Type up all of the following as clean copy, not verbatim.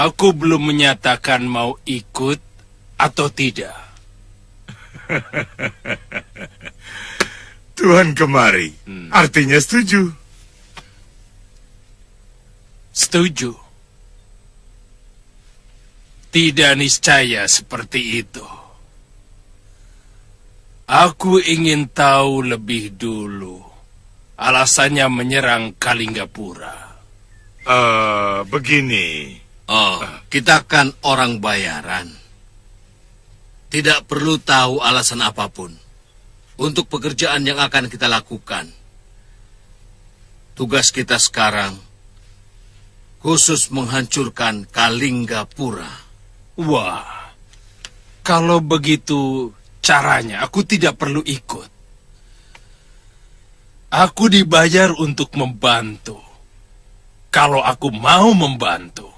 Aku belum menyatakan mau ikut atau tidak. Tuhan kemari, artinya setuju. Setuju. Tidak niscaya seperti itu. Aku ingin tahu lebih dulu alasannya menyerang Kalinggapura. Begini. Oh, kita kan orang bayaran. Tidak perlu tahu alasan apapun untuk pekerjaan yang akan kita lakukan. Tugas kita sekarang khusus menghancurkan Kalinggapura. Wah, kalau begitu caranya aku tidak perlu ikut. Aku dibayar untuk membantu. Kalau aku mau membantu.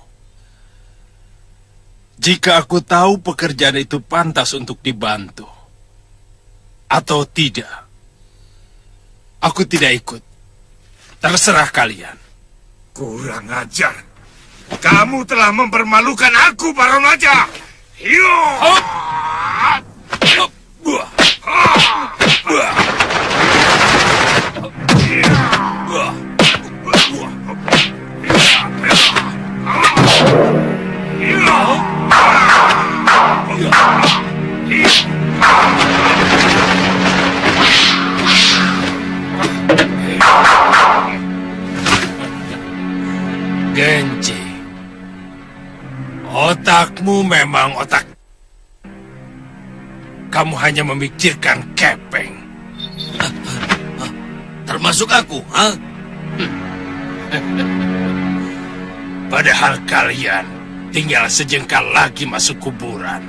Jika aku tahu pekerjaan itu pantas untuk dibantu atau tidak, aku tidak ikut. Terserah kalian. Kurang ajar. Kamu telah mempermalukan aku, Baron Raja. Yo! Genji, otakmu memang otak. Kamu hanya memikirkan kepeng. Termasuk aku, ha? Padahal kalian tinggal sejengkal lagi masuk kuburan.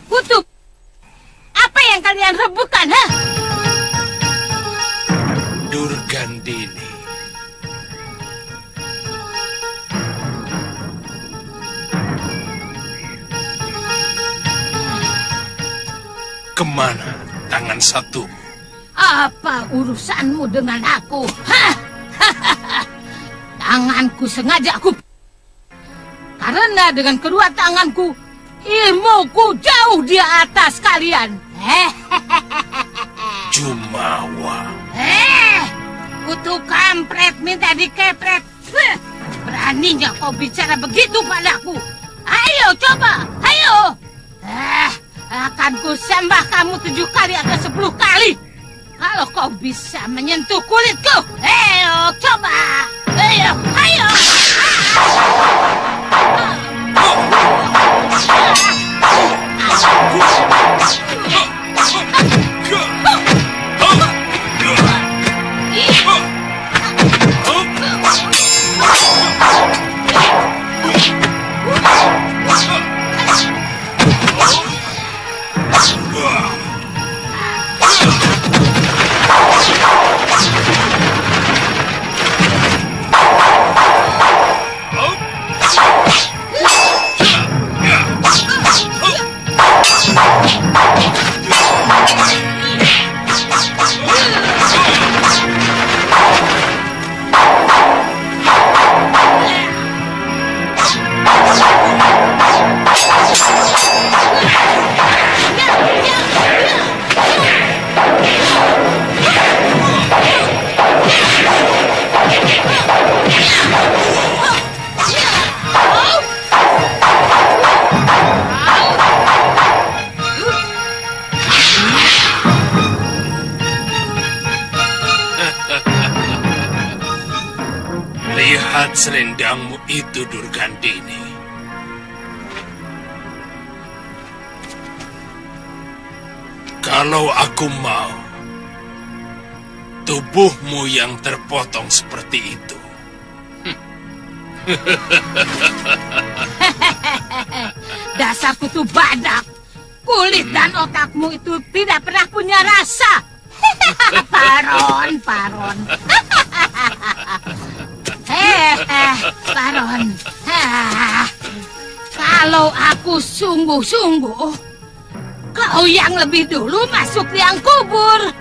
Kutuk, apa yang kalian rebutkan, ha? Durgandini. Kemana tangan satu? Apa urusanmu dengan aku? Hah? Tanganku sengaja aku... Karena dengan kedua tanganku, ilmuku jauh di atas kalian. Jumawa. Kutu kampret minta dikepret. Beraninya kau bicara begitu padaku. Ayo coba, ayo. Akan kusembah kamu 7 kali atau 10 kali. Kalau kau bisa menyentuh kulitku. Ayo coba. Ayo, ayo. Lihat selendangmu itu, Durgandini. Kalau aku mau, tubuhmu yang terpotong seperti itu. Dasar kutu badak. Kulit dan otakmu itu tidak pernah punya rasa. Paron. Paron. Kalau aku sungguh-sungguh, kau yang lebih dulu masuk liang kubur.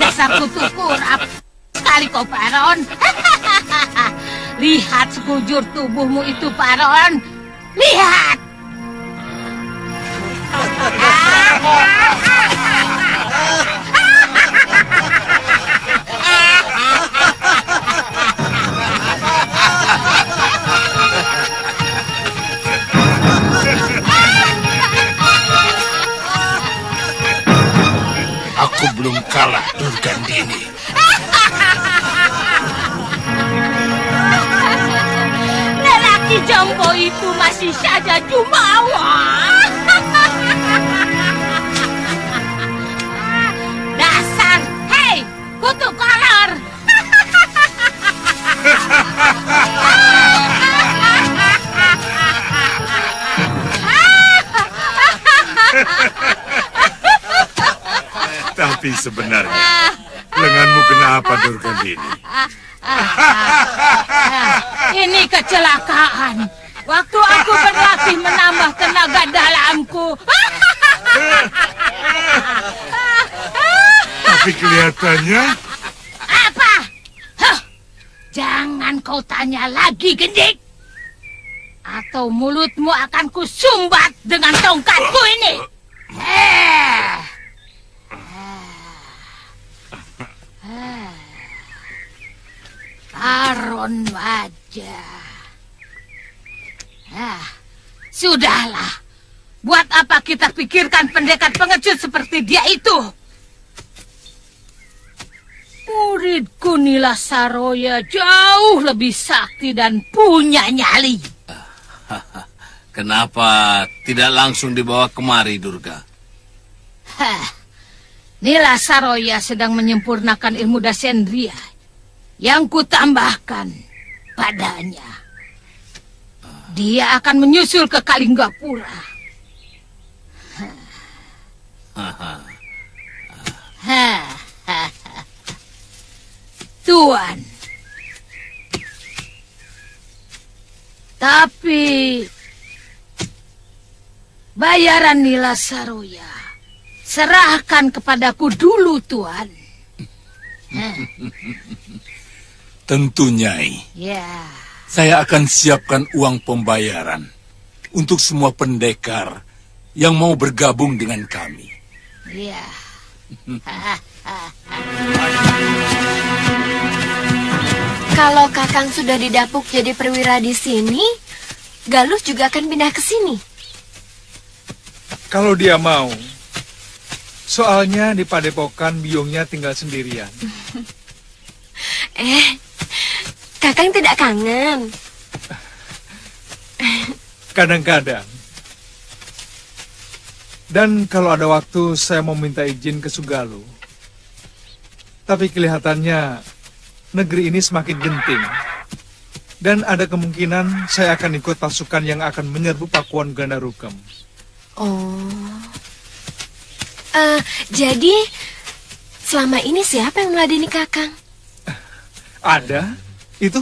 Dasar kutu kurap. Sekali kau, Paron. Lihat sekujur tubuhmu itu, Paron. Lihat. Aku belum kalah, Durgandini. Lelaki jompo itu masih saja jumawa. Dasar, hei, kutu kolor. Tapi sebenarnya, lenganmu kenapa, Durgandini? Ini kecelakaan. Waktu aku berlatih menambah tenaga dalamku. Tapi kelihatannya... Apa? Huh, jangan kau tanya lagi, Gendik. Atau mulutmu akan kusumbat dengan tongkatku ini. Paron wajah. Sudahlah. Buat apa kita pikirkan pendekat pengecut seperti dia itu? Muridku Nila Saroya jauh lebih sakti dan punya nyali. Kenapa tidak langsung dibawa kemari, Durga? Nila Saroya sedang menyempurnakan ilmu Dasendria yang kutambahkan padanya. Dia akan menyusul ke Kalinggapura. Tuan. Tapi bayaran Nila Saroya serahkan kepadaku dulu, Tuan. Tentu, Nyai. Ya. Saya akan siapkan uang pembayaran untuk semua pendekar yang mau bergabung dengan kami. Ya. Kalau Kakang sudah didapuk jadi perwira di sini, Galuh juga akan pindah ke sini. Kalau dia mau. Soalnya di Padepokan biungnya tinggal sendirian. Kakang tidak kangen. Kadang-kadang. Dan kalau ada waktu saya mau minta izin ke Sugaluh. Tapi kelihatannya negeri ini semakin genting. Dan ada kemungkinan saya akan ikut pasukan yang akan menyerbu Pakuan Gandarukem. Jadi selama ini siapa yang meladeni Kakang? Ada? Itu?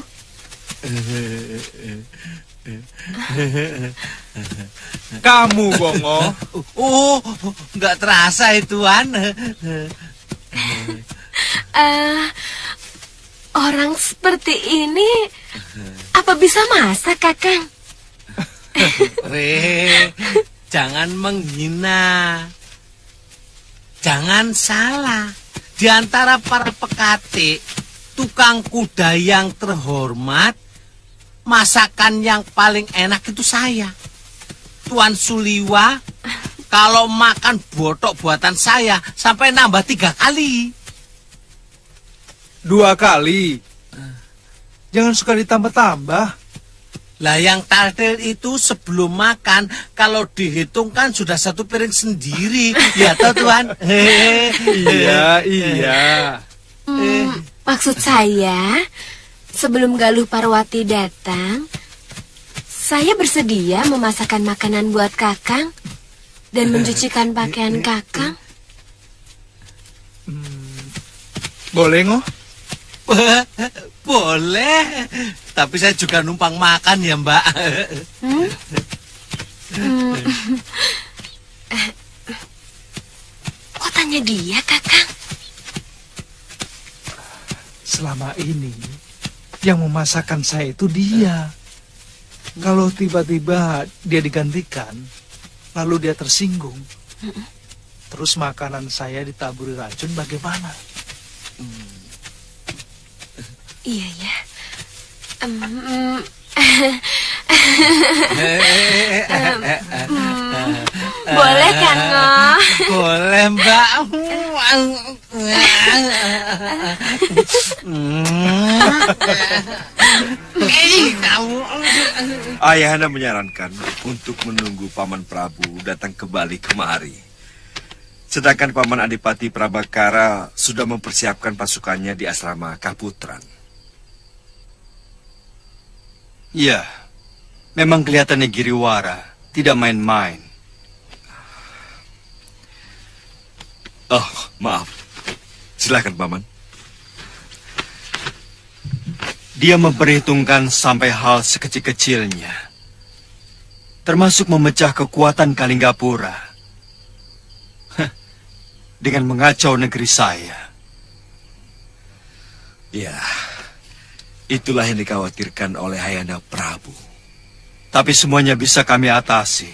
Kamu, Bongo. Oh, nggak terasa itu, Tuan. Orang seperti ini apa bisa masak, Kakang? Jangan menghina. Jangan salah. Di antara para pekate, tukang kuda yang terhormat, masakan yang paling enak itu saya. Tuan Suliwa, kalau makan botok buatan saya, sampai nambah 3 kali. 2 kali. Jangan suka ditambah-tambah. Lah yang taldel itu sebelum makan, kalau dihitung kan sudah satu piring sendiri. Ya toh Tuan? Iya. Maksud saya, sebelum Galuh Parwati datang, saya bersedia memasakkan makanan buat Kakang dan mencucikan pakaian Kakang. Boleh, Ngoh? Boleh, tapi saya juga numpang makan ya Mbak. Kok tanya dia, Kakang? Selama ini, yang memasakkan saya itu dia. Kalau tiba-tiba dia digantikan, lalu dia tersinggung, terus makanan saya ditaburi racun, bagaimana? Iya ya. Boleh kan, Ngoh? Boleh Mbak. Ayahanda menyarankan untuk menunggu Paman Prabu datang kembali kemari. Sedangkan Paman Adipati Prabakara sudah mempersiapkan pasukannya di asrama Kaputran. Ya, memang kelihatannya Giriwara tidak main-main. Oh, maaf. Silakan, Paman. Dia memperhitungkan sampai hal sekecil-kecilnya, termasuk memecah kekuatan Kalinggapura dengan mengacau negeri saya. Ya, itulah yang dikhawatirkan oleh Ayahanda Prabu. Tapi semuanya bisa kami atasi.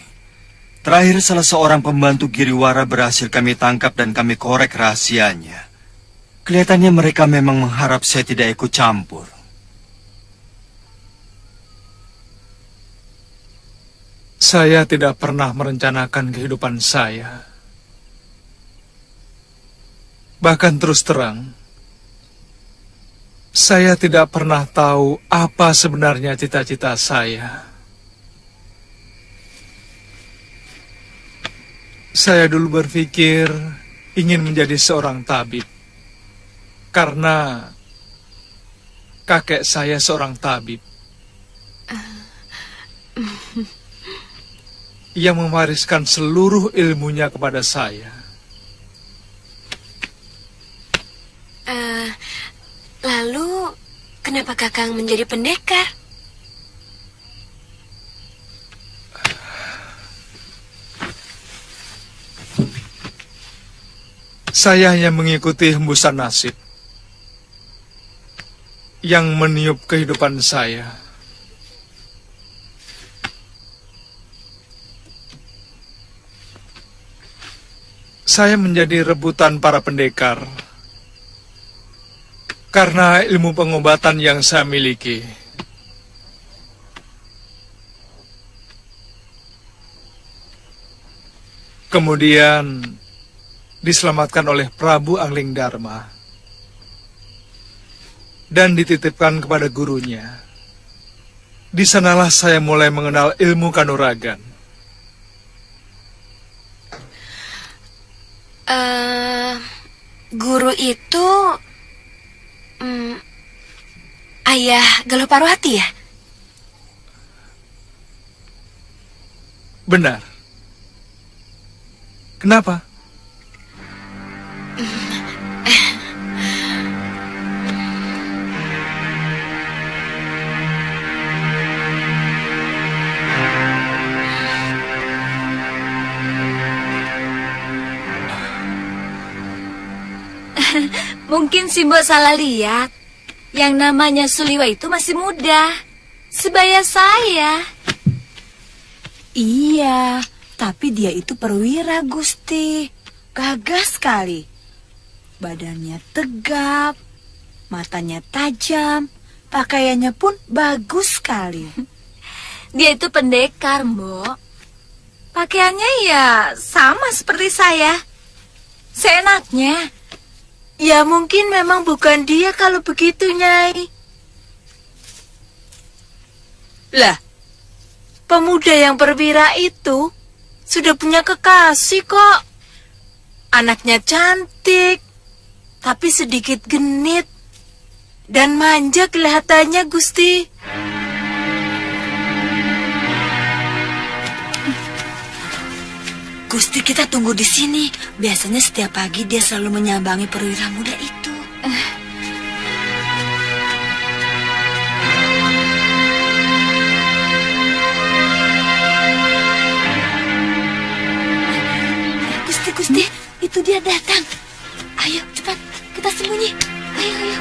Terakhir salah seorang pembantu Giriwara berhasil kami tangkap dan kami korek rahasianya. Kelihatannya mereka memang mengharap saya tidak ikut campur. Saya tidak pernah merencanakan kehidupan saya. Bahkan terus terang, saya tidak pernah tahu apa sebenarnya cita-cita saya. Saya dulu berpikir ingin menjadi seorang tabib, karena kakek saya seorang tabib yang mewariskan seluruh ilmunya kepada saya. Lalu, kenapa Kakang menjadi pendekar? Saya hanya mengikuti hembusan nasib yang meniup kehidupan saya. Saya menjadi rebutan para pendekar karena ilmu pengobatan yang saya miliki. Kemudian diselamatkan oleh Prabu Anglingdarma dan dititipkan kepada gurunya. Di sanalah saya mulai mengenal ilmu kanuragan. Guru itu ayah Galuh Parwati ya? Benar. Kenapa? Mungkin si Mbok salah lihat. Yang namanya Suliwa itu masih muda, sebaya saya. Iya, tapi dia itu perwira, Gusti. Gagah sekali. Badannya tegap, matanya tajam, pakaiannya pun bagus sekali. Dia itu pendekar, Mbok. Pakaiannya ya sama seperti saya. Seenaknya. Ya mungkin memang bukan dia kalau begitu, Nyai. Lah, pemuda yang perwira itu sudah punya kekasih kok. Anaknya cantik, tapi sedikit genit dan manja kelihatannya, Gusti. Gusti, kita tunggu di sini. Biasanya setiap pagi dia selalu menyambangi perwira muda itu. Gusti, itu dia datang. Ayo, cepat, kita sembunyi. Ayo, ayo.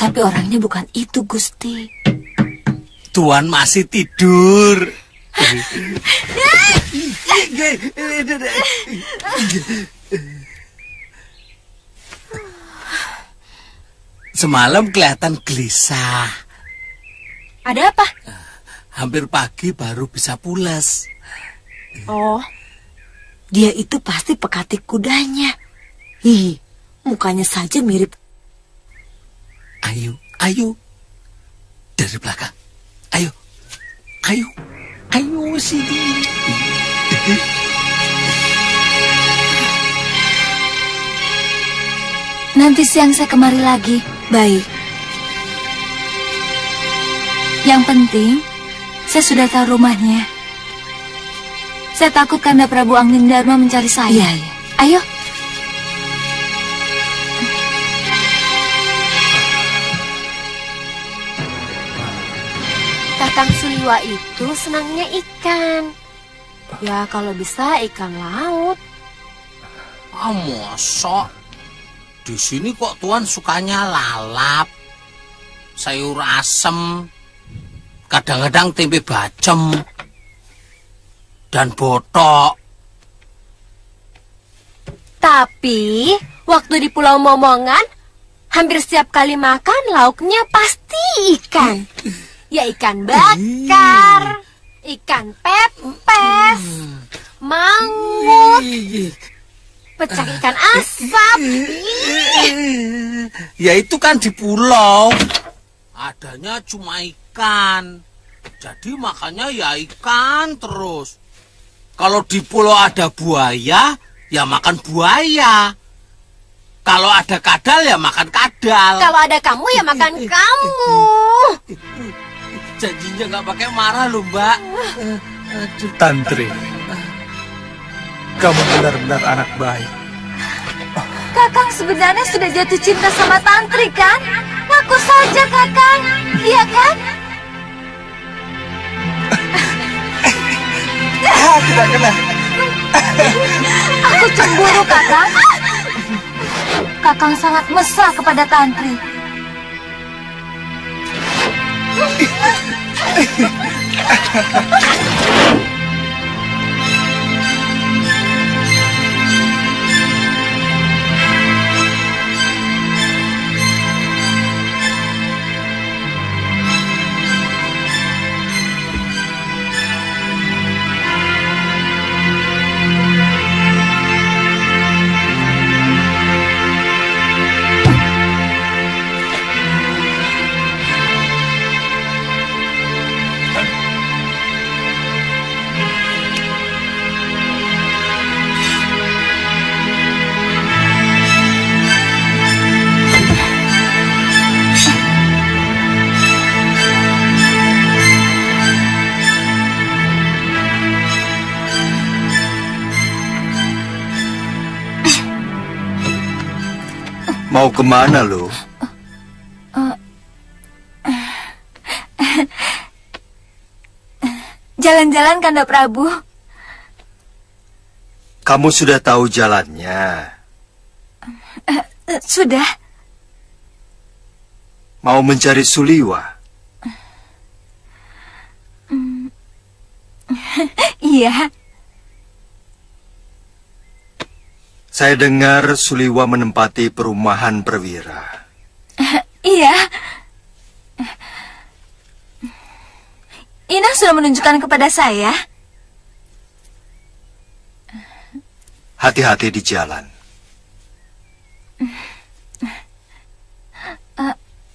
Tapi orangnya bukan itu, Gusti. Tuan masih tidur. Semalam kelihatan gelisah. Ada apa? Hampir pagi baru bisa pulas. Oh, dia itu pasti pekatik kudanya. Ih, mukanya saja mirip. Ayo, ayo. Dari belakang. Ayo. Ayo. Ayo sini. Nanti siang saya kemari lagi. Baik. Yang penting, saya sudah tahu rumahnya. Saya takut Kanda Prabu Anggindharma mencari saya. Iya, iya. Ayo. Kakang Suliwa itu senangnya ikan. Ya, kalau bisa ikan laut. Mosok. Di sini kok Tuan sukanya lalap, sayur asem, kadang-kadang tempe bacem, dan botok. Tapi, waktu di Pulau Momongan, hampir setiap kali makan lauknya pasti ikan. Ya ikan bakar, ikan pepes, mangut, pecah ikan asap. Ya itu kan di pulau. Adanya cuma ikan. Jadi makannya ya ikan terus. Kalau di pulau ada buaya, ya makan buaya. Kalau ada kadal, ya makan kadal. Kalau ada kamu, ya makan kamu. Janjinya nggak pakai marah loh, Mbak. Tantri, kamu benar-benar anak baik. Kakang sebenarnya sudah jatuh cinta sama Tantri, kan? Ngaku saja, Kakang. Iya kan? Tidak kena. Aku cemburu, Kakang. Kakang sangat mesra kepada Tantri. Mau kemana lo? Jalan-jalan, Kanda Prabu. Kamu sudah tahu jalannya. Sudah. Mau mencari Suliwa? Iya. Saya dengar Suliwa menempati perumahan perwira. Iya. Inang sudah menunjukkan kepada saya. Hati-hati di jalan.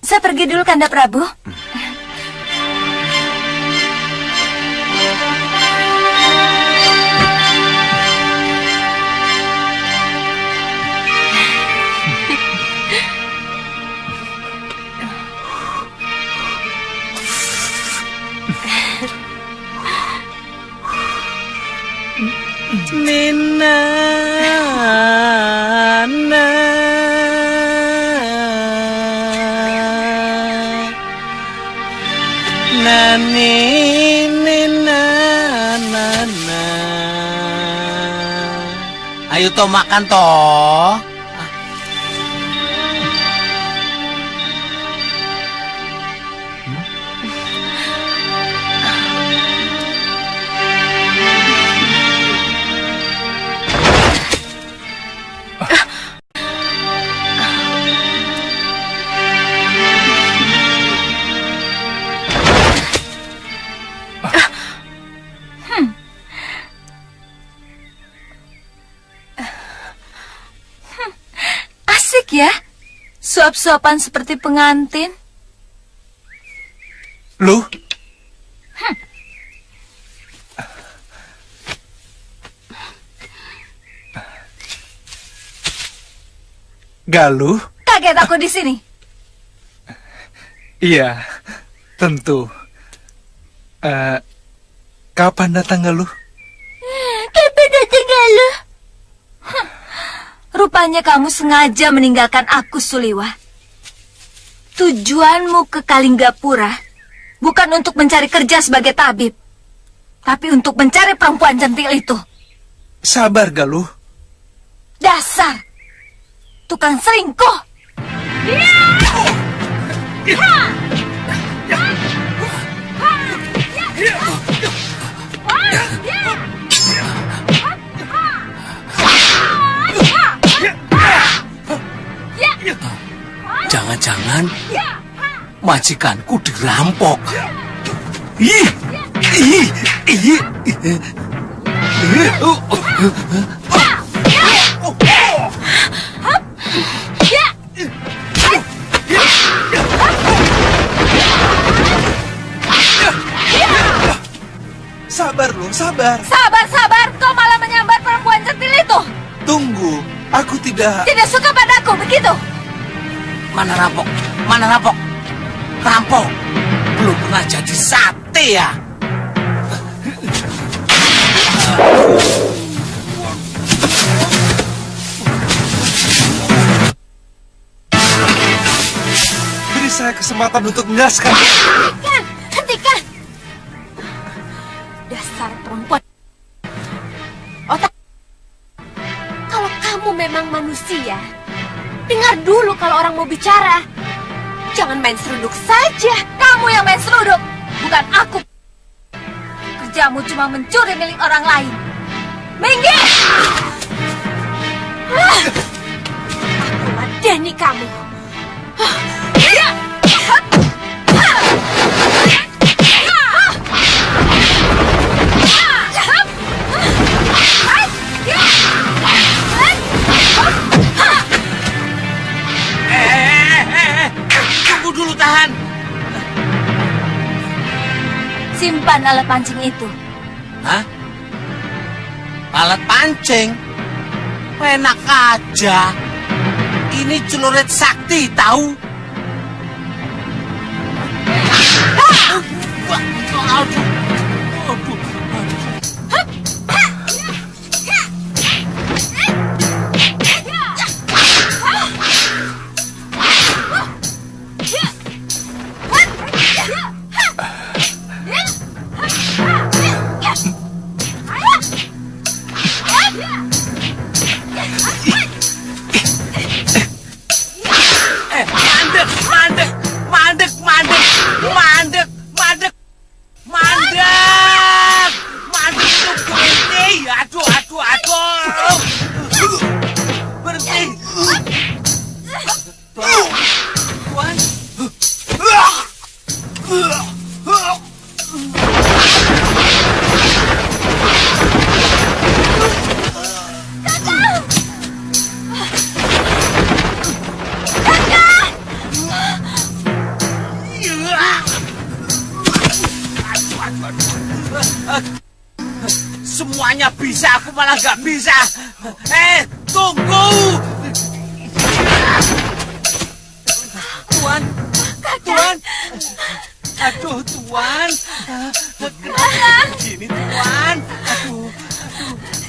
Saya pergi dulu, Kanda Prabu. Nina, Nani, Nina, Nana. Ayo toh makan toh. Asik ya, suap-suapan seperti pengantin. Lu? Galuh? Kaget aku di sini. Iya, tentu. Kapan datang Galuh? Kapan datang Galuh? Rupanya kamu sengaja meninggalkan aku, Suliwa. Tujuanmu ke Kalinggapura bukan untuk mencari kerja sebagai tabib, tapi untuk mencari perempuan centil itu. Sabar, Galuh. Dasar tukang selingkuh. Jangan-jangan majikanku dirampok. Ih, ih, ih, ih. Sabar, lu, sabar. Sabar, kau malah menyambar perempuan centil itu. Tunggu, aku tidak... Tidak suka padaku, begitu? Mana rampok? Mana rampok? Rampok belum pernah jadi sate ya. Beri saya kesempatan untuk menjelaskan. Hentikan! Dasar perempuan. Otak. Kalau kamu memang manusia, dengar dulu kalau orang mau bicara. Jangan main seruduk saja. Kamu yang main seruduk, bukan aku. Kerjamu cuma mencuri milik orang lain. Minggir! Aku ladeni kamu. Tunggu dulu, tahan. Simpan alat pancing itu. Hah? Alat pancing? Enak aja. Ini celurit sakti, tahu? Semuanya bisa, aku malah gak bisa. Tunggu. Tuan. Tuan. Aduh, Tuan. Kenapa gini, Tuan? Aduh.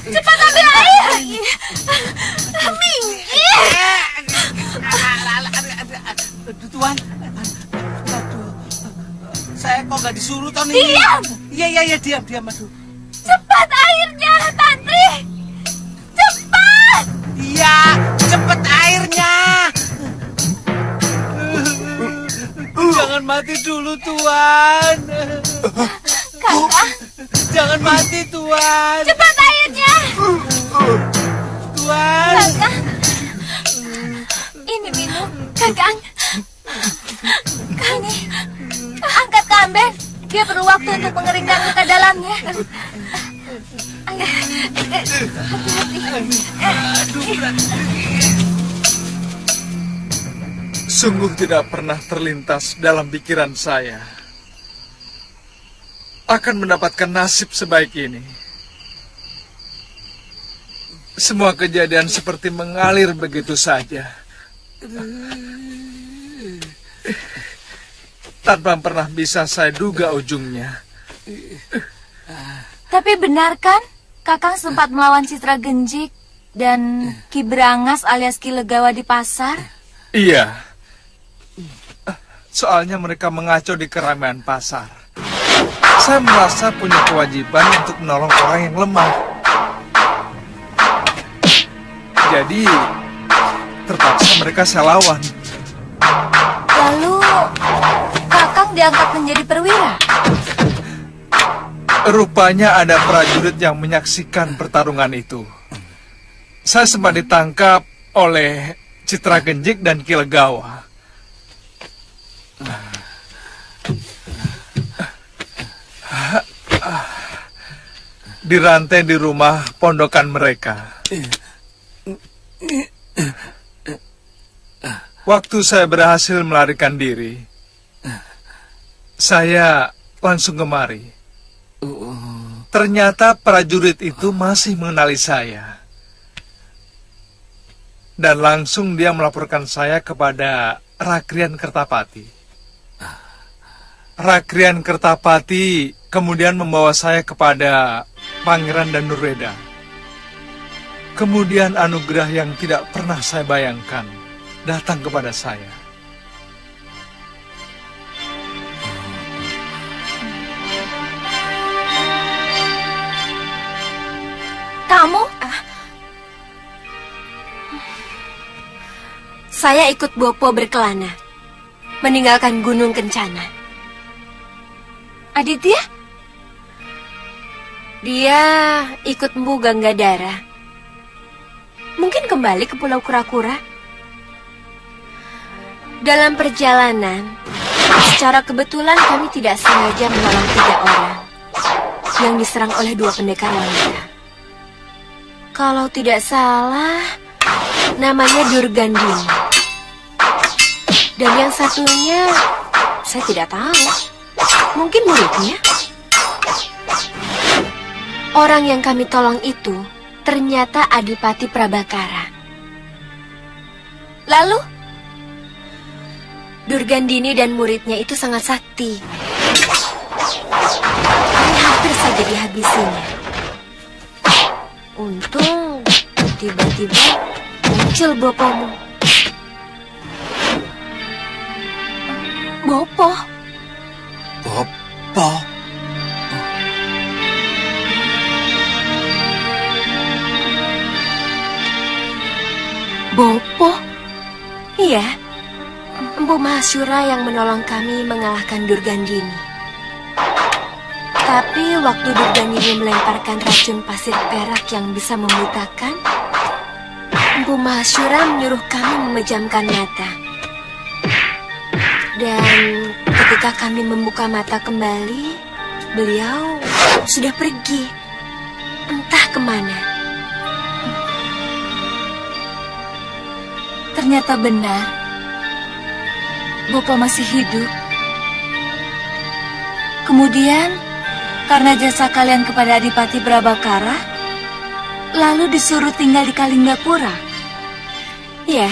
Cepat ambil air. Minggir. Aduh, Tuan. Aduh. Saya kok gak disuruh, Tony? Diam. Iya, diam. Aduh. Cepat airnya, Tantri. Cepat. Iya, cepet airnya. Jangan mati dulu, Tuan. Kakang. Jangan mati, Tuan. Cepat airnya. Tuan. Kakang. Ini minum, Kakang. Ini. Angkat ke Amben. Dia perlu waktu untuk mengeringkan luka dalamnya. Ayo. Sungguh tidak pernah terlintas dalam pikiran saya akan mendapatkan nasib sebaik ini. Semua kejadian seperti mengalir begitu saja, tanpa pernah bisa saya duga ujungnya. Tapi benar kan, Kakang sempat melawan Citra Genjik dan Ki Brangas alias Ki Legawa di pasar? Iya, soalnya mereka mengacau di keramaian pasar. Saya merasa punya kewajiban untuk menolong orang yang lemah. Jadi, terpaksa mereka saya lawan. Lalu, Kakang diangkat menjadi perwira? Rupanya ada prajurit yang menyaksikan pertarungan itu. Saya sempat ditangkap oleh Citra Genjik dan Ki Legawa. Dirantai di rumah pondokan mereka. Waktu saya berhasil melarikan diri, saya langsung kemari. Ternyata prajurit itu masih mengenali saya. Dan langsung dia melaporkan saya kepada Rakrian Kertapati. Rakrian Kertapati kemudian membawa saya kepada Pangeran Danurweda. Kemudian anugerah yang tidak pernah saya bayangkan datang kepada saya. Kamu? Saya ikut Bopo berkelana, meninggalkan Gunung Kencana. Aditya? Dia ikut Mbu Ganggadara. Mungkin kembali ke Pulau Kura-Kura. Dalam perjalanan, secara kebetulan kami tidak sengaja menolong 3 orang yang diserang oleh 2 pendekar wanita. Kalau tidak salah, namanya Durgandini. Dan yang satunya, saya tidak tahu. Mungkin muridnya. Orang yang kami tolong itu ternyata Adipati Prabakara. Lalu? Durgandini dan muridnya itu sangat sakti. Kami hampir saja dihabisinya. Untung tiba-tiba muncul Bopomu. Bopo? Bopo? Bopo? Iya, Empu Mahasyura yang menolong kami mengalahkan Durgandini. Tapi waktu Durgandini melemparkan racun pasir perak yang bisa membutakan, Empu Mahasyura menyuruh kami memejamkan mata. Dan ketika kami membuka mata kembali, beliau sudah pergi, entah kemana. Ternyata benar, Bopo masih hidup. Kemudian, Karena jasa kalian kepada Adipati Prabakara, lalu disuruh tinggal di Kalinggapura? Ya,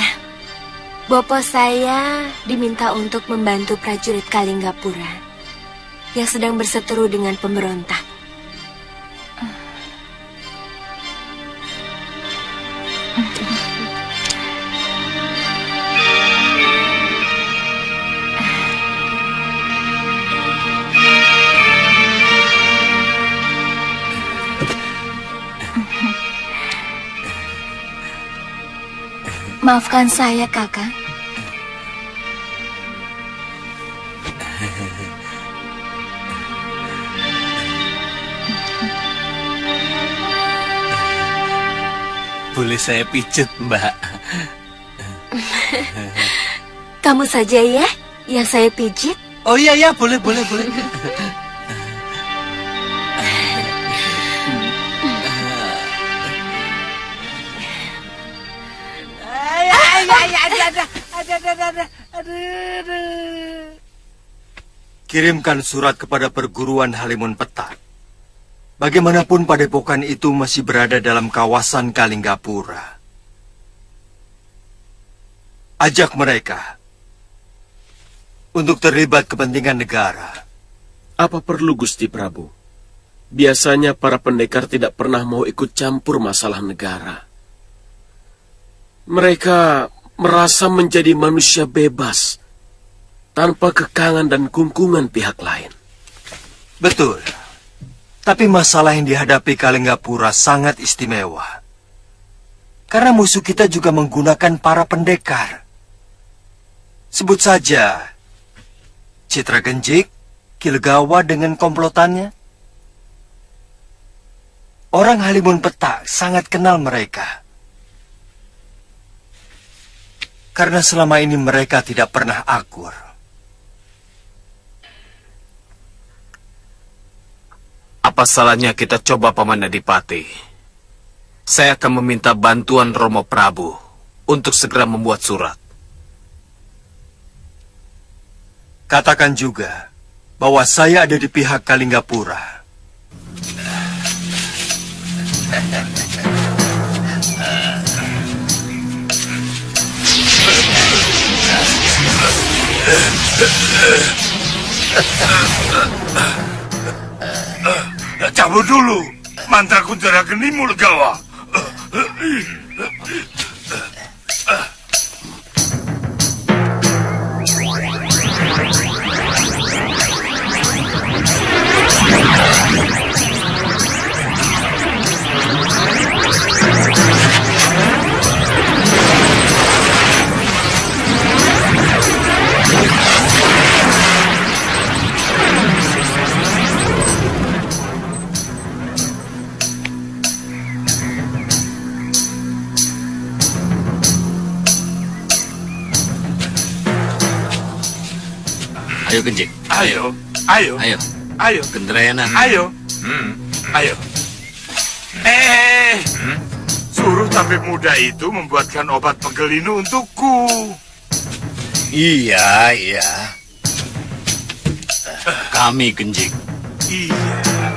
Bopo saya diminta untuk membantu prajurit Kalinggapura yang sedang berseteru dengan pemberontak. Maafkan saya, Kakang. Boleh saya pijet, Mbak? Kamu saja ya yang saya pijit. Oh iya, boleh. Kirimkan surat kepada perguruan Halimun Petak. Bagaimanapun padepokan itu masih berada dalam kawasan Kalinggapura. Ajak mereka untuk terlibat kepentingan negara. Apa perlu Gusti Prabu? Biasanya para pendekar tidak pernah mau ikut campur masalah negara. Mereka merasa menjadi manusia bebas, tanpa kekangan dan kungkungan pihak lain. Betul. Tapi masalah yang dihadapi Kalinggapura sangat istimewa. Karena musuh kita juga menggunakan para pendekar. Sebut saja Citra Genjik, Kilegawa dengan komplotannya. Orang Halimun Petak sangat kenal mereka. Karena selama ini mereka tidak pernah akur. Apa salahnya kita coba Paman Adipati? Saya akan meminta bantuan Romo Prabu untuk segera membuat surat. Katakan juga bahwa saya ada di pihak Kalinggapura. Cabut dulu, mantra kunjara genimu Legawa. Ayo Genjik. Ayo. Gendrayana. Ayo. Suruh tabib muda itu membuatkan obat pegelinu untukku. Iya. Kami Genjik.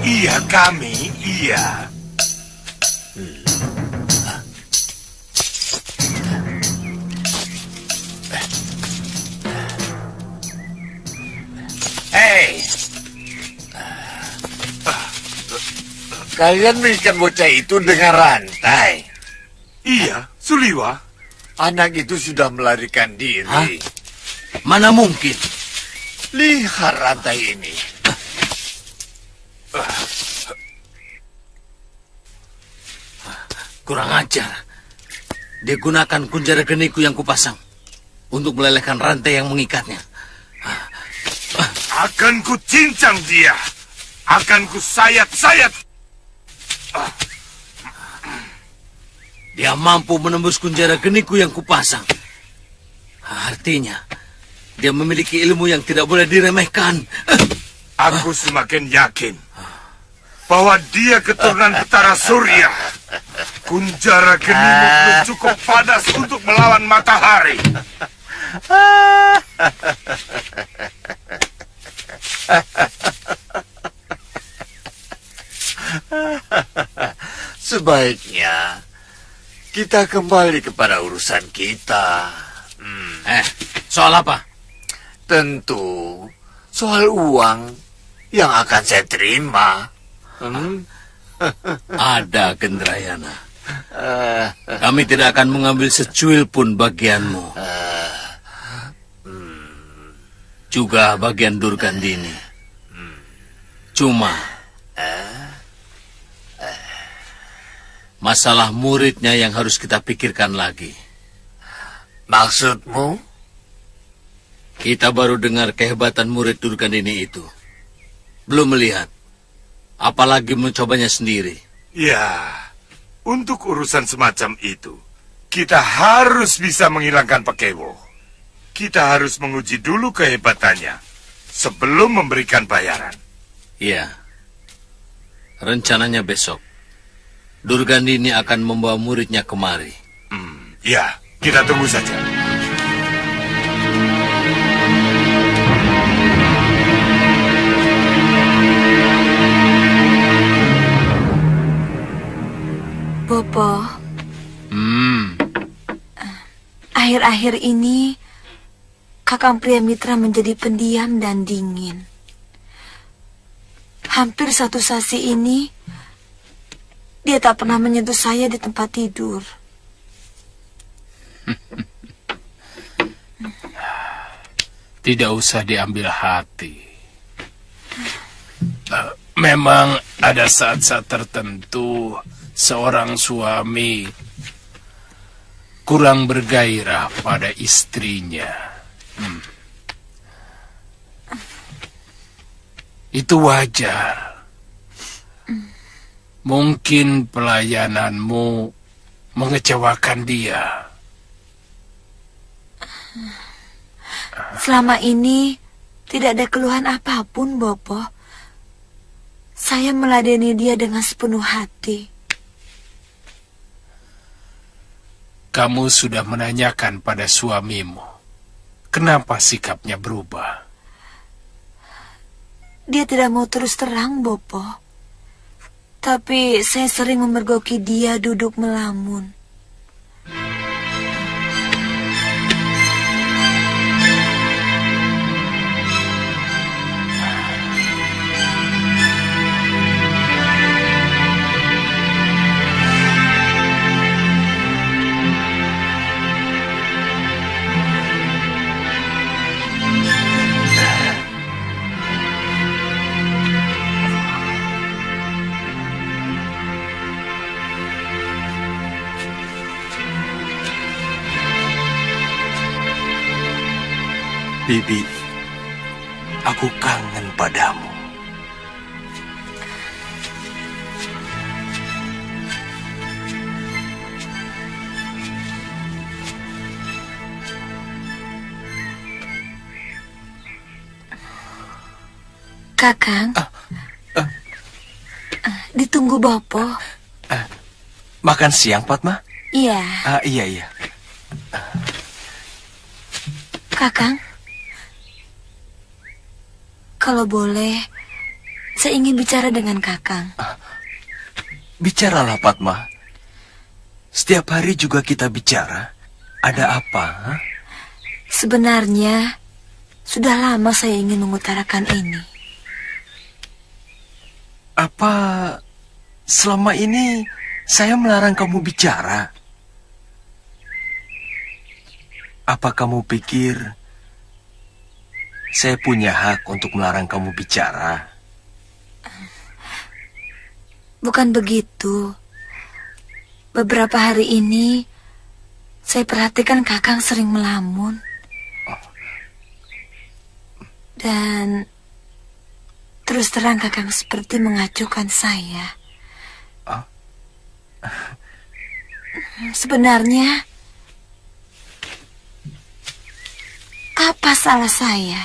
Iya kami. Kalian mengikat bocah itu dengan rantai. Iya, Suliwa. Anak itu sudah melarikan diri. Hah? Mana mungkin? Lihat rantai ini. Kurang ajar. Dia gunakan kunjara geniku yang kupasang untuk melelehkan rantai yang mengikatnya. Akan ku cincang dia. Akan ku sayat-sayat. Dia mampu menembus kunjara geniku yang kupasang. Artinya, dia memiliki ilmu yang tidak boleh diremehkan. Aku semakin yakin bahwa dia keturunan Betara Surya. Kunjara genimu belum cukup padas untuk melawan matahari. Sebaiknya kita kembali kepada urusan kita. Soal apa? Tentu soal uang yang akan saya terima. Ada, Gendrayana. Kami tidak akan mengambil secuil pun bagianmu. Juga bagian Durgandini. Cuma masalah muridnya yang harus kita pikirkan lagi. Maksudmu? Kita baru dengar kehebatan murid Durgandini itu. Belum melihat. Apalagi mencobanya sendiri. Ya, untuk urusan semacam itu, kita harus bisa menghilangkan Pekewo. Kita harus menguji dulu kehebatannya sebelum memberikan bayaran. Iya. Rencananya besok, Durgandini akan membawa muridnya kemari. Ya, kita tunggu saja. Bopo. Akhir-akhir ini, Kakang Priamitra menjadi pendiam dan dingin. Hampir 1 sasi ini, dia tak pernah menyentuh saya di tempat tidur. Tidak usah diambil hati. Memang ada saat-saat tertentu seorang suami kurang bergairah pada istrinya. Itu wajar. Mungkin pelayananmu mengecewakan dia. Selama ini tidak ada keluhan apapun, Bopo. Saya meladeni dia dengan sepenuh hati. Kamu sudah menanyakan pada suamimu, kenapa sikapnya berubah? Dia tidak mau terus terang, Bopo. Tapi saya sering memergoki dia duduk melamun. Bibi, aku kangen padamu. Kakang, ditunggu Bopo. Makan siang, Padma? Iya. Iya. Kakang, kalau boleh, saya ingin bicara dengan Kakang. Bicaralah, Padma. Setiap hari juga kita bicara. Ada apa? Sebenarnya, sudah lama saya ingin mengutarakan ini. Apa selama ini saya melarang kamu bicara? Apa kamu pikir saya punya hak untuk melarang kamu bicara? Bukan begitu. Beberapa hari ini, saya perhatikan Kakang sering melamun. Dan terus terang Kakang seperti mengacuhkan saya. Sebenarnya, apa salah saya?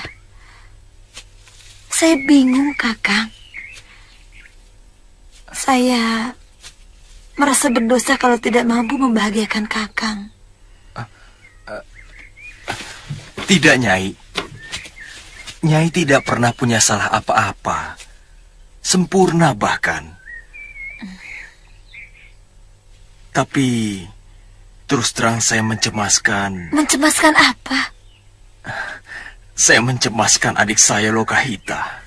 Saya bingung, Kakang. Saya merasa berdosa kalau tidak mampu membahagiakan Kakang. Tidak, Nyai. Nyai tidak pernah punya salah apa-apa. Sempurna bahkan. Tapi terus terang saya mencemaskan. Mencemaskan apa? Saya mencemaskan adik saya Lokahita.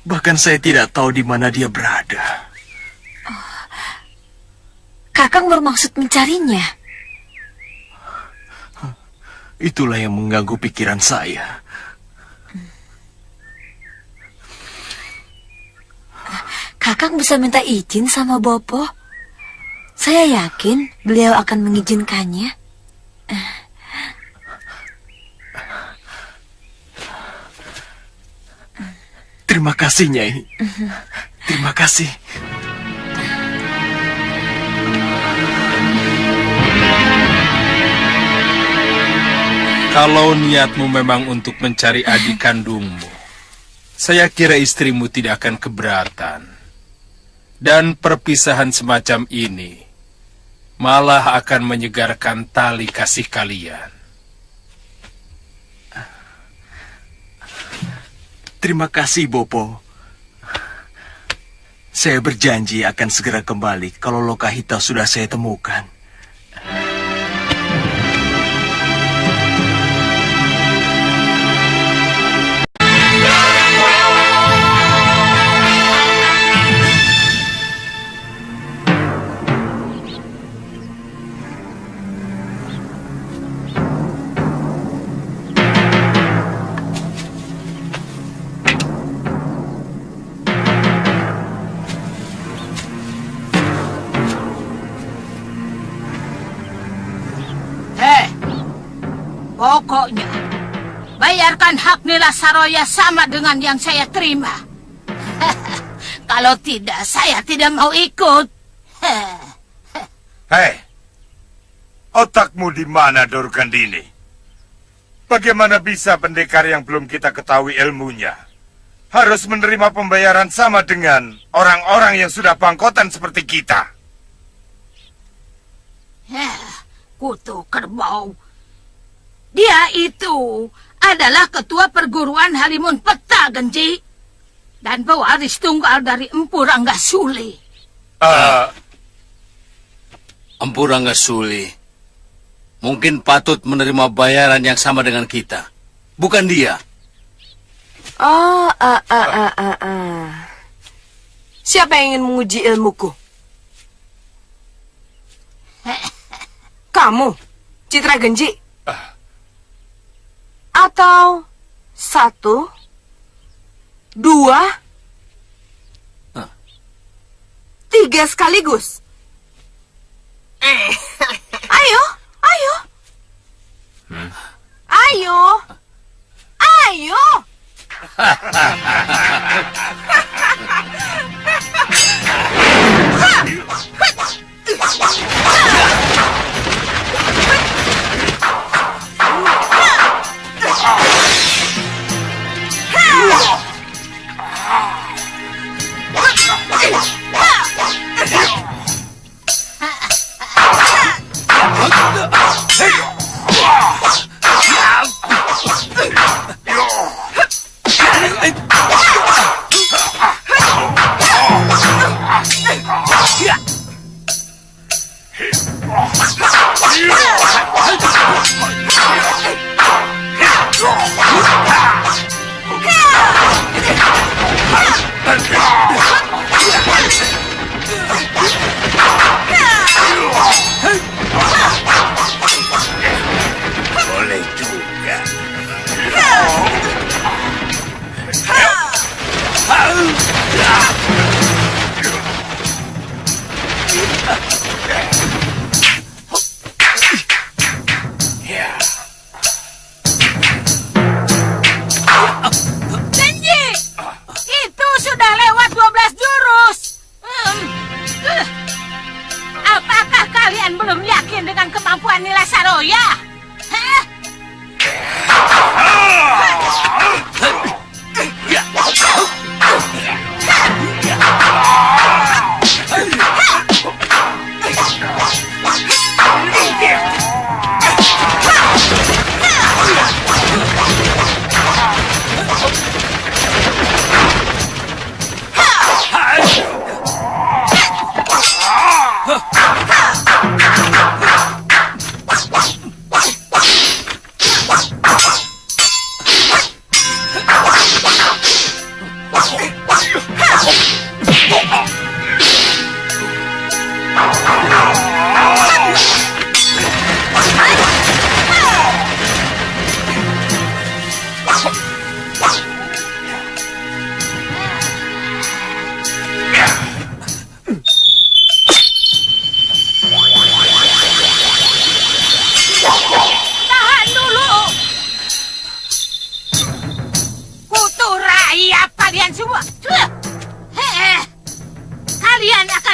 Bahkan saya tidak tahu di mana dia berada. Kakang bermaksud mencarinya. Itulah yang mengganggu pikiran saya. Kakang bisa minta izin sama Bopo. Saya yakin beliau akan mengizinkannya. Terima kasih, Nyai. Terima kasih. Kalau niatmu memang untuk mencari adik kandungmu, saya kira istrimu tidak akan keberatan. Dan perpisahan semacam ini malah akan menyegarkan tali kasih kalian. Terima kasih, Bopo. Saya berjanji akan segera kembali kalau Lokahita sudah saya temukan. Pokoknya, bayarkan hak Nila Saroya sama dengan yang saya terima. Kalau tidak, saya tidak mau ikut. Hei, otakmu di mana, Dorgandini? Bagaimana bisa pendekar yang belum kita ketahui ilmunya harus menerima pembayaran sama dengan orang-orang yang sudah bangkotan seperti kita? Kutu kerbau. Dia itu adalah ketua perguruan Halimun Peta, Genji. Dan pewaris tunggal dari Empu Ranggasuli. Empu Ranggasuli mungkin patut menerima bayaran yang sama dengan kita. Bukan dia. Siapa yang ingin menguji ilmuku? Kamu, Citra Genji? Atau 1, 2, 3 sekaligus? Ayo, ayo. Ayo. Ayo.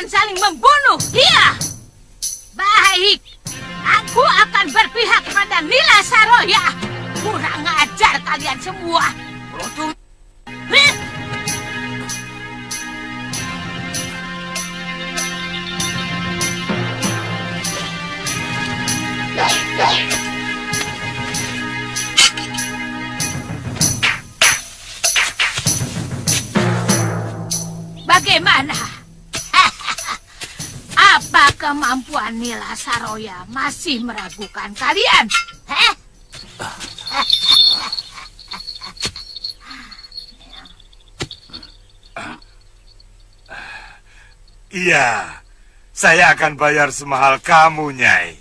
saling membunuh. Iya. Baik. Aku akan berpihak pada Nila Saroya. Kurang ajar kalian semua. Bodoh. Bagaimana? Apa kemampuan Nila Saroya masih meragukan kalian? Iya, saya akan bayar semahal kamu, Nyai.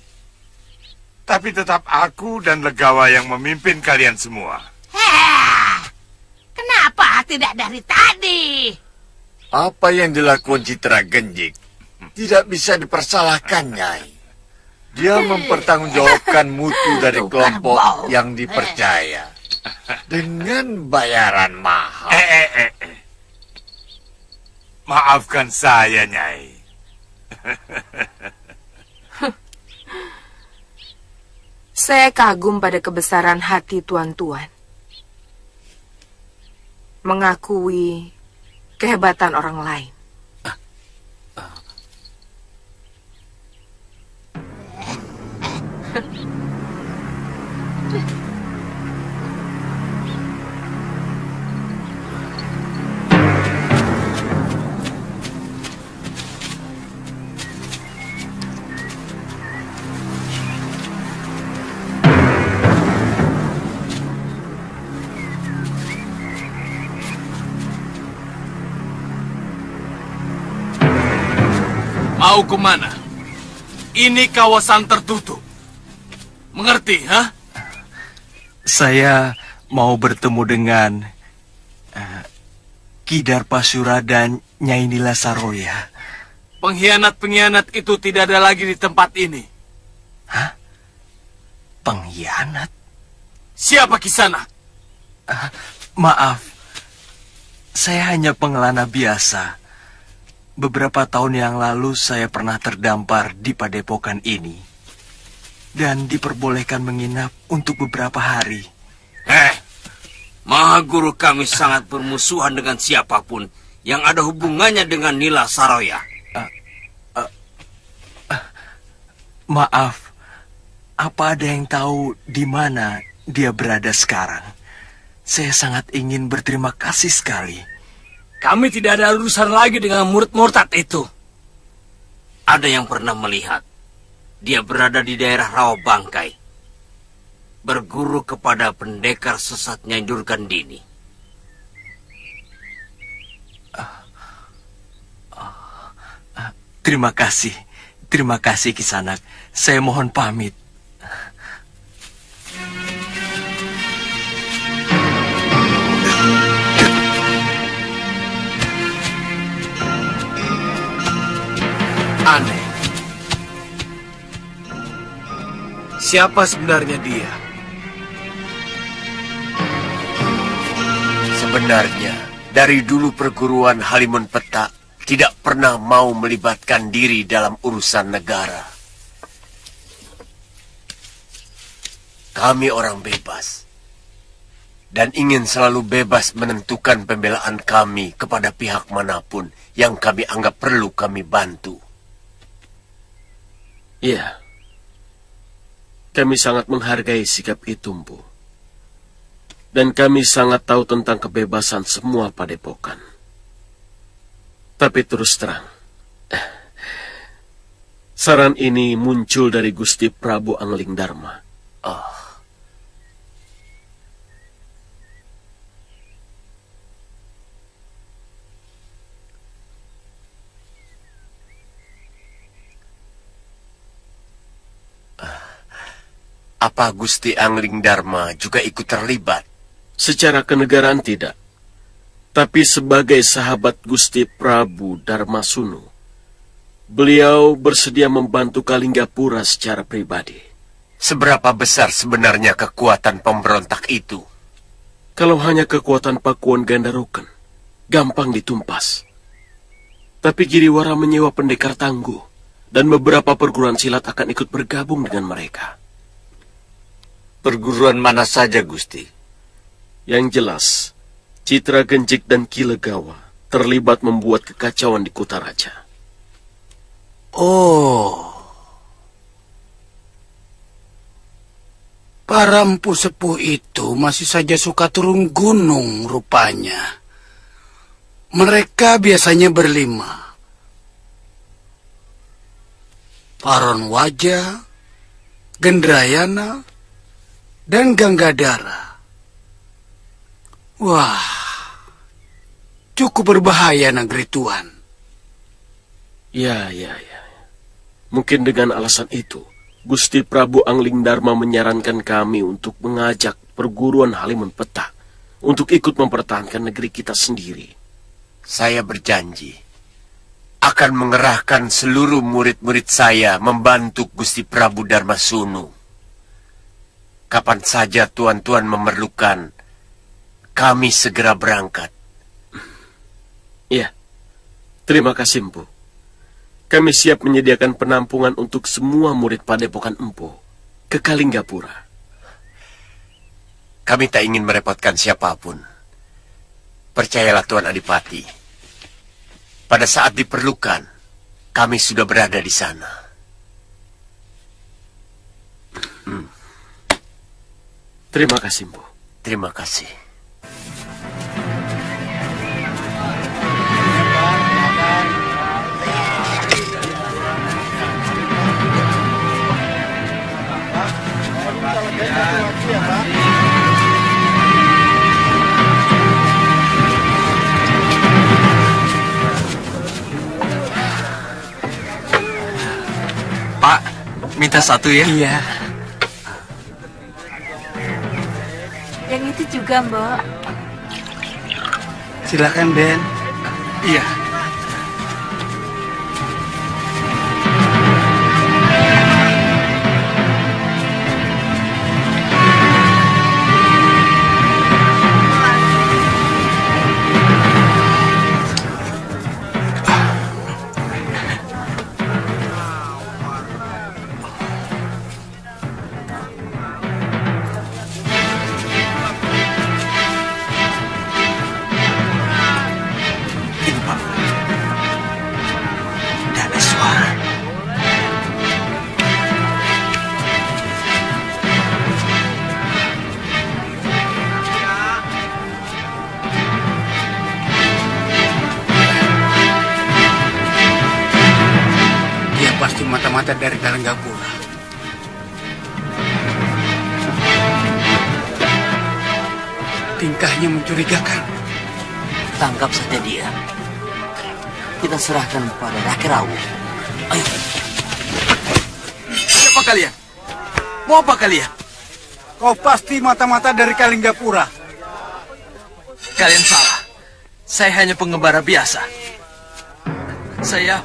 Tapi tetap aku dan Legawa yang memimpin kalian semua. Kenapa tidak dari tadi? Apa yang dilakukan Citra Genjik tidak bisa dipersalahkan, Nyai. Dia mempertanggungjawabkan mutu dari kelompok yang dipercaya dengan bayaran mahal. Maafkan saya, Nyai. Saya kagum pada kebesaran hati tuan-tuan. Mengakui kehebatan orang lain. Mau kemana? Ini kawasan tertutup. Mengerti, ha? Saya mau bertemu dengan Ki Darpasura dan Nyai Nila Saroya. Pengkhianat-pengkhianat itu tidak ada lagi di tempat ini. Hah? Pengkhianat? Siapa kisana? Maaf, saya hanya pengelana biasa. Beberapa tahun yang lalu saya pernah terdampar di padepokan ini dan diperbolehkan menginap untuk beberapa hari. Mahaguru kami sangat bermusuhan dengan siapapun yang ada hubungannya dengan Nila Saroya. Maaf, apa ada yang tahu di mana dia berada sekarang? Saya sangat ingin berterima kasih sekali. Kami tidak ada urusan lagi dengan murid murtad itu. Ada yang pernah melihat. Dia berada di daerah Rawa Bangkai. Berguru kepada pendekar sesat Nyai Durgandini. Terima kasih Kisanak. Saya mohon pamit. Aneh. Siapa sebenarnya dia? Sebenarnya, dari dulu perguruan Halimun Petak tidak pernah mau melibatkan diri dalam urusan negara. Kami orang bebas, dan ingin selalu bebas menentukan pembelaan kami kepada pihak manapun yang kami anggap perlu kami bantu. Iya, kami sangat menghargai sikap itu, Mpu. Dan kami sangat tahu tentang kebebasan semua padepokan. Tapi terus terang, saran ini muncul dari Gusti Prabu Angling Dharma. Apa Gusti Angling Dharma juga ikut terlibat? Secara kenegaraan tidak. Tapi sebagai sahabat Gusti Prabu Dharmasunu, beliau bersedia membantu Kalinggapura secara pribadi. Seberapa besar sebenarnya kekuatan pemberontak itu? Kalau hanya kekuatan Pakuan Gandaroken, gampang ditumpas. Tapi Giriwara menyewa pendekar tangguh, dan beberapa perguruan silat akan ikut bergabung dengan mereka. Perguruan mana saja, Gusti? Yang jelas, Citra Genjik dan Kilegawa terlibat membuat kekacauan di Kutaraja. Oh. Para empu sepuh itu masih saja suka turun gunung rupanya. Mereka biasanya berlima. Paron Waja, Gendrayana, dan Ganggadara. Wah, cukup berbahaya negeri Tuan. Ya. Mungkin dengan alasan itu, Gusti Prabu Angling Dharma menyarankan kami untuk mengajak perguruan Halimun Petak untuk ikut mempertahankan negeri kita sendiri. Saya berjanji akan mengerahkan seluruh murid-murid saya membantu Gusti Prabu Darmasunu. Kapan saja tuan-tuan memerlukan, kami segera berangkat. Ya, terima kasih, Empu. Kami siap menyediakan penampungan untuk semua murid Padepokan Empu ke Kalinggapura. Kami tak ingin merepotkan siapapun. Percayalah Tuan Adipati. Pada saat diperlukan, kami sudah berada di sana. Terima kasih, Empu. Terima kasih. Pak, minta satu ya? Iya. Yang itu juga, Mbak. Silakan, Den. Iya. Mata-mata dari Kalinggapura. Tingkahnya mencurigakan. Tangkap saja dia. Kita serahkan pada Rakyat Rawu. Ayo. Siapa kalian? Mau apa kalian? Kau pasti mata-mata dari Kalinggapura. Kalian salah. Saya hanya pengembara biasa. Saya...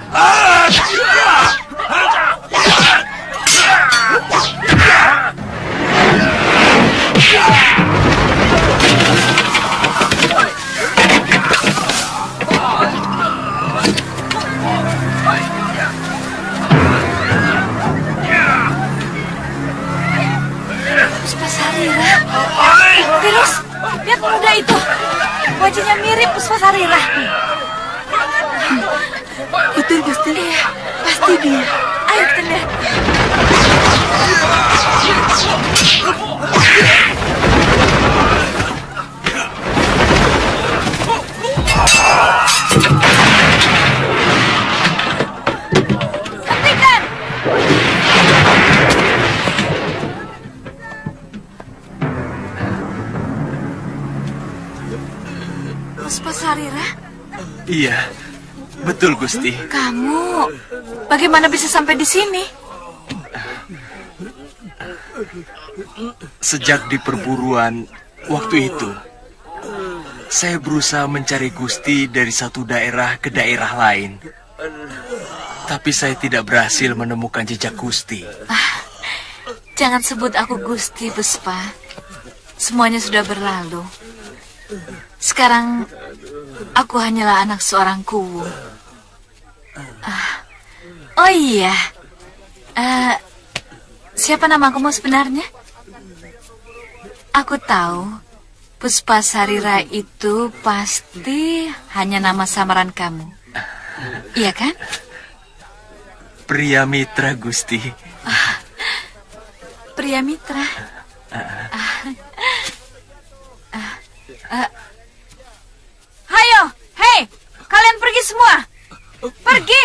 Puspasarira. Terus, lihat pemuda itu. Wajahnya mirip Puspasarira. Betul, Gusti. Iya, pasti dia. Ayo kita lihat. Hentikan! Puspasarira? Iya, betul Gusti. Kamu bagaimana bisa sampai di sini? Sejak di perburuan waktu itu, saya berusaha mencari Gusti dari satu daerah ke daerah lain. Tapi saya tidak berhasil menemukan jejak Gusti. Jangan sebut aku Gusti, Puspa. Semuanya sudah berlalu. Sekarang aku hanyalah anak seorang kuwu. Oh iya. Siapa nama kamu sebenarnya? Aku tahu Puspasarira itu pasti hanya nama samaran kamu. Iya kan? Pria mitra, Gusti. Pria mitra. Hayo, hei, kalian pergi semua. Pergi.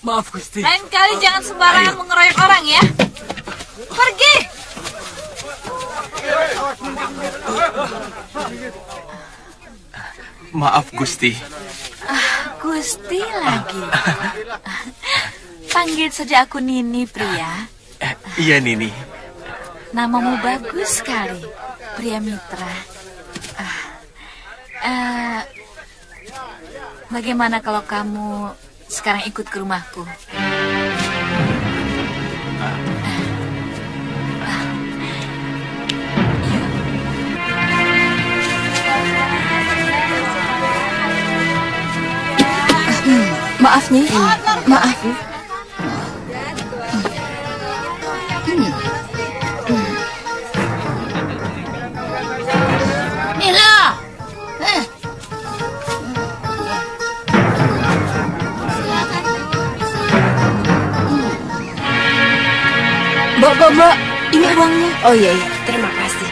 Maaf, Gusti. Lain kali jangan sembarangan mengeroyok orang ya. Pergi. Maaf, Gusti. Gusti lagi. Panggil saja aku Nini, pria. Iya, Nini. Namamu bagus sekali, pria mitra. Bagaimana kalau kamu sekarang ikut ke rumahku? Maaf nih, maaf. Nila. Mbak, ini uangnya. Oh iya, terima kasih.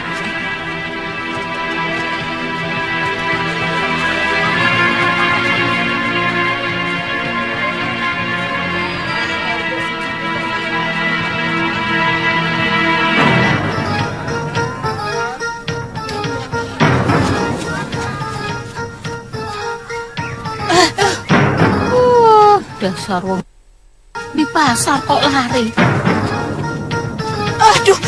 Dasar di pasar kok lari. Aduh,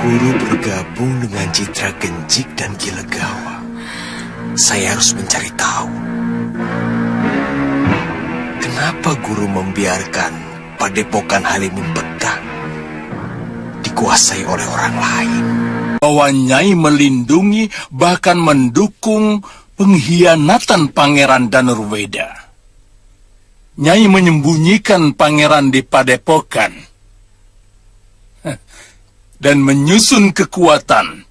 Guru bergabung dengan Citra Genjik dan Gilegawa. Saya harus mencari tahu. Kenapa guru membiarkan padepokan Halimun Peta dikuasai oleh orang lain? Bahwa Nyai melindungi bahkan mendukung pengkhianatan Pangeran Danurweda. Nyai menyembunyikan pangeran di padepokan dan menyusun kekuatan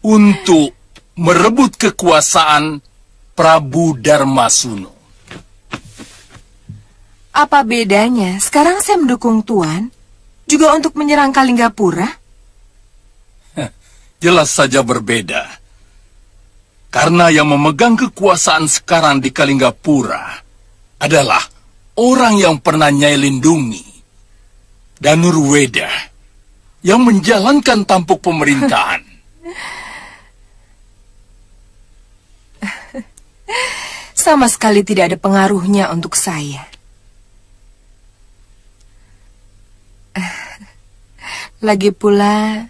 untuk merebut kekuasaan Prabu Darmasuno. Apa bedanya? Sekarang saya mendukung Tuan juga untuk menyerang Kalinggapura. Jelas saja berbeda. Karena yang memegang kekuasaan sekarang di Kalinggapura adalah orang yang pernah Nyai lindungi, Danurweda, yang menjalankan tampuk pemerintahan. Sama sekali tidak ada pengaruhnya untuk saya. Lagi pula,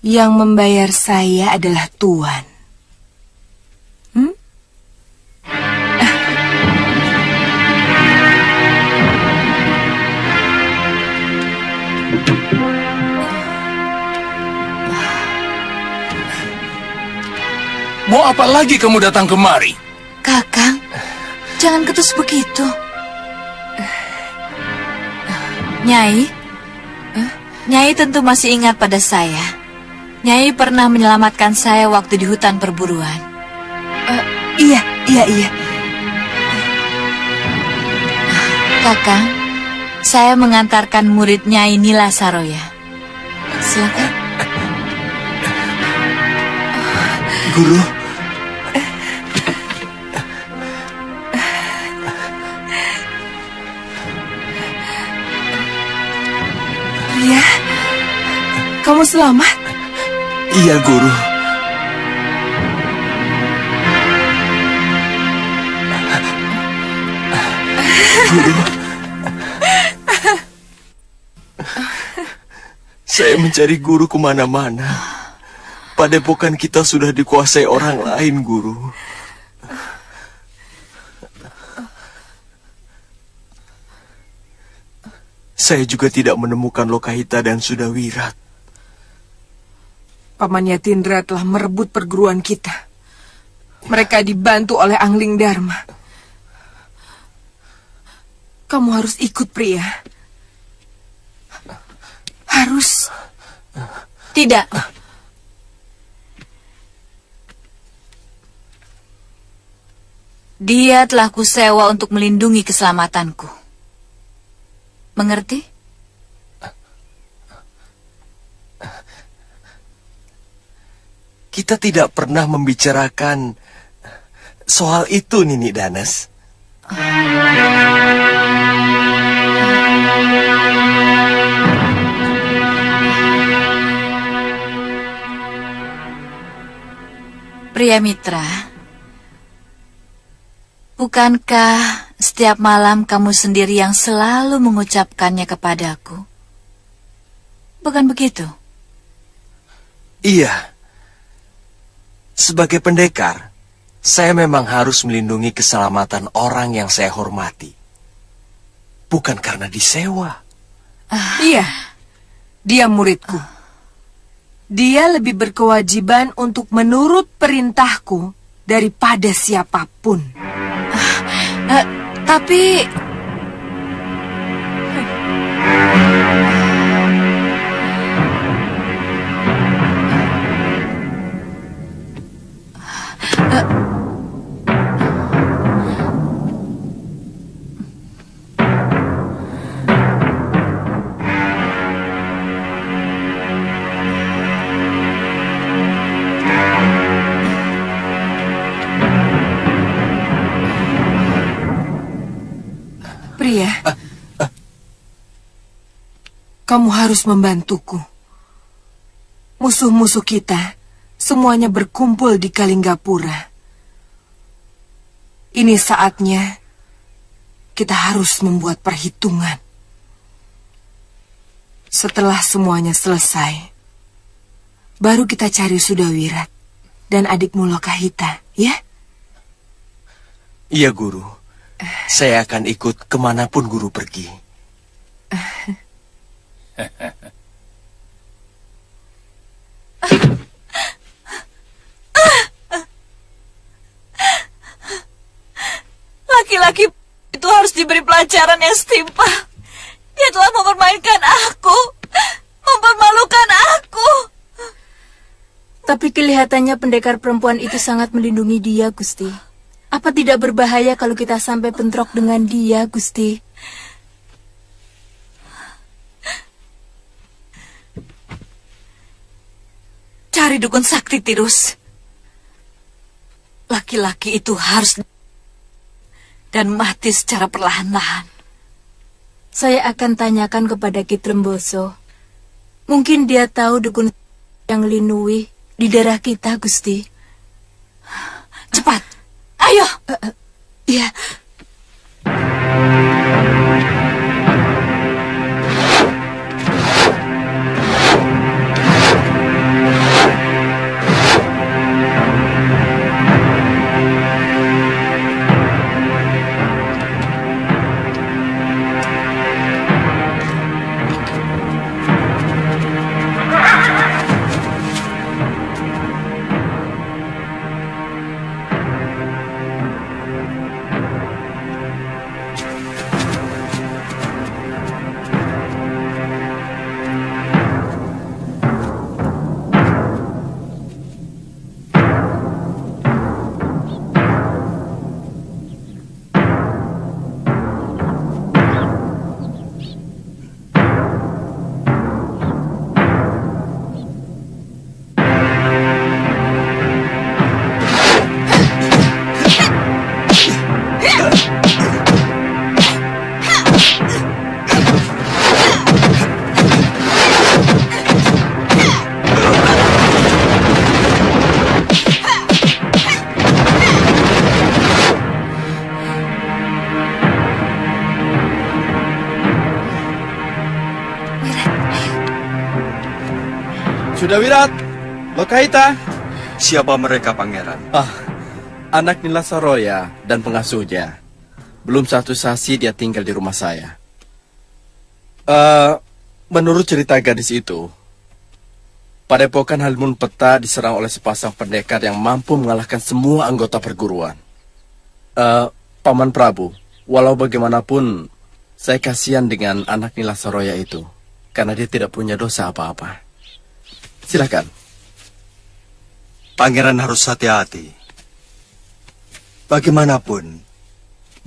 yang membayar saya adalah Tuan. Mau apa lagi kamu datang kemari? Kakang, jangan ketus begitu. Nyai, Nyai tentu masih ingat pada saya. Nyai pernah menyelamatkan saya waktu di hutan perburuan. Iya. Kakang, saya mengantarkan murid Nyai Nila Saroya. Silakan. Guru. kamu selamat? Iya, Guru. Guru. Saya mencari guru kemana-mana. Padepokan kita sudah dikuasai orang lain, Guru. Saya juga tidak menemukan Lokahita dan Sudawirat. Paman Yatindra telah merebut perguruan kita. Mereka dibantu oleh Angling Dharma. Kamu harus ikut, pria. Harus. Tidak. Dia telah kusewa untuk melindungi keselamatanku. Mengerti? Kita tidak pernah membicarakan soal itu, Nini Danes. Pria Mitra, bukankah setiap malam kamu sendiri yang selalu mengucapkannya kepadaku? Bukan begitu? Iya. Sebagai pendekar, saya memang harus melindungi keselamatan orang yang saya hormati. Bukan karena disewa. Iya, dia muridku. Dia lebih berkewajiban untuk menurut perintahku daripada siapapun. Tapi... Pria, kamu harus membantuku. Musuh-musuh kita semuanya berkumpul di Kalinggapura. Ini saatnya kita harus membuat perhitungan. Setelah semuanya selesai, baru kita cari Sudawirat dan adikmu Lokahita, ya? Iya, Guru. Saya akan ikut kemanapun Guru pergi. Laki-laki itu harus diberi pelajaran yang setimpal. Dia telah mempermainkan aku, mempermalukan aku. Tapi kelihatannya pendekar perempuan itu sangat melindungi dia, Gusti. Apa tidak berbahaya kalau kita sampai bentrok dengan dia, Gusti? Cari dukun sakti, Tirus. Laki-laki itu harus dan mati secara perlahan-lahan. Saya akan tanyakan kepada Ki Tremboso. Mungkin dia tahu dukun yang linui di daerah kita, Gusti. Cepat. Ayo. Iya. Sudah Wirat, Lokahita. Siapa mereka, Pangeran? Anak Nila Saroya dan pengasuhnya. Belum 1 sasi dia tinggal di rumah saya. Menurut cerita gadis itu, Padepokan Halimun Peta diserang oleh sepasang pendekar yang mampu mengalahkan semua anggota perguruan. Paman Prabu, walau bagaimanapun, saya kasihan dengan anak Nila Saroya itu, karena dia tidak punya dosa apa-apa. Silakan. Pangeran harus hati-hati. Bagaimanapun,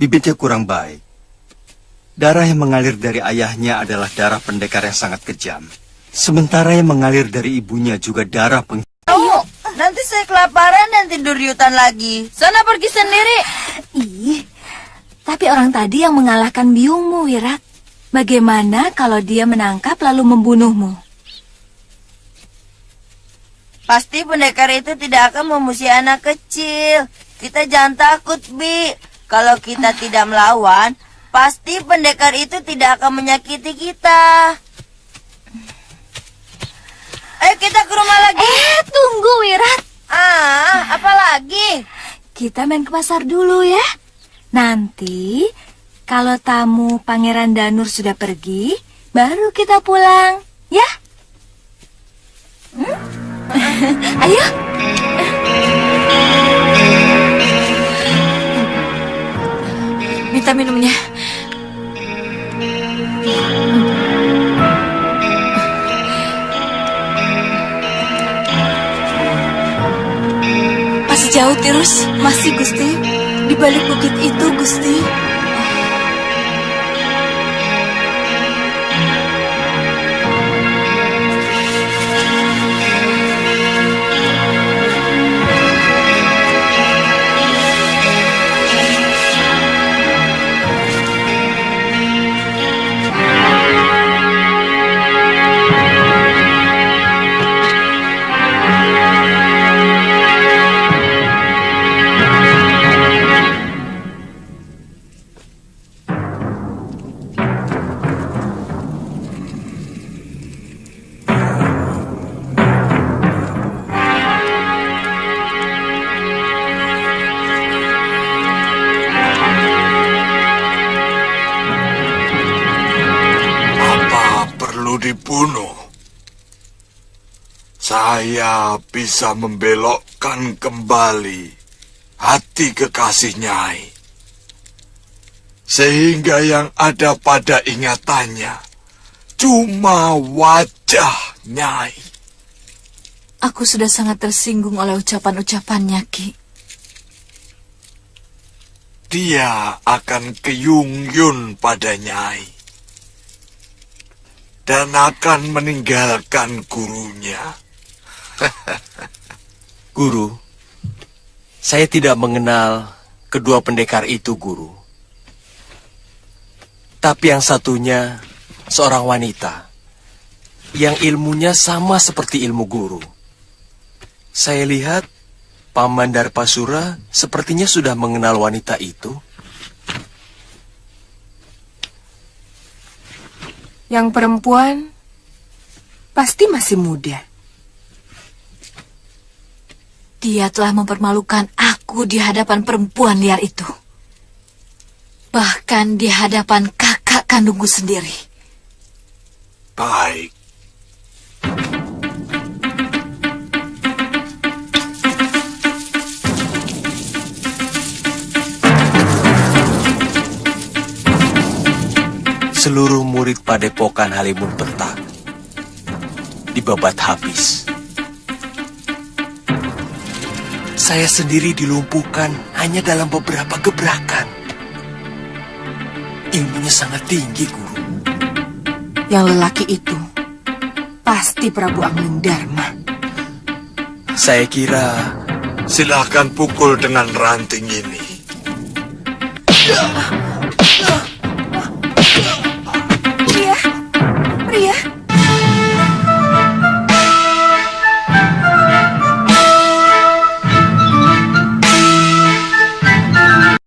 bibitnya kurang baik. Darah yang mengalir dari ayahnya adalah darah pendekar yang sangat kejam. Sementara yang mengalir dari ibunya juga darah Ayo, nanti saya kelaparan dan tidur di hutan lagi. Sana pergi sendiri. Ih, tapi orang tadi yang mengalahkan biungmu, Wirat. Bagaimana kalau dia menangkap lalu membunuhmu? Pasti pendekar itu tidak akan memusuhi anak kecil. Kita jangan takut, Bi. Kalau kita tidak melawan, pasti pendekar itu tidak akan menyakiti kita. Ayo kita ke rumah lagi. Tunggu, Wirat. Apa lagi? Kita main ke pasar dulu ya. Nanti, kalau tamu Pangeran Danur sudah pergi, baru kita pulang, ya? Ayo. Minta minumnya. Masih jauh, Tirus? Masih, Gusti. Di balik bukit itu, Gusti. Dibunuh. Saya bisa membelokkan kembali hati kekasih Nyai. Sehingga yang ada pada ingatannya cuma wajah Nyai. Aku sudah sangat tersinggung oleh ucapan-ucapannya, Ki. Dia akan keyung-yun pada Nyai. Dan akan meninggalkan gurunya. Guru, saya tidak mengenal kedua pendekar itu, Guru. Tapi yang satunya seorang wanita yang ilmunya sama seperti ilmu Guru. Saya lihat Paman Darpasura sepertinya sudah mengenal wanita itu. Yang perempuan pasti masih muda. Dia telah mempermalukan aku di hadapan perempuan liar itu. Bahkan di hadapan kakak kandungku sendiri. Baik. Seluruh murid Padepokan Halimun Peta dibabat habis. Saya sendiri dilumpuhkan hanya dalam beberapa gebrakan. Ilmunya sangat tinggi, Guru. Yang lelaki itu pasti Prabu Anglingdarma. Saya kira... Silakan pukul dengan ranting ini.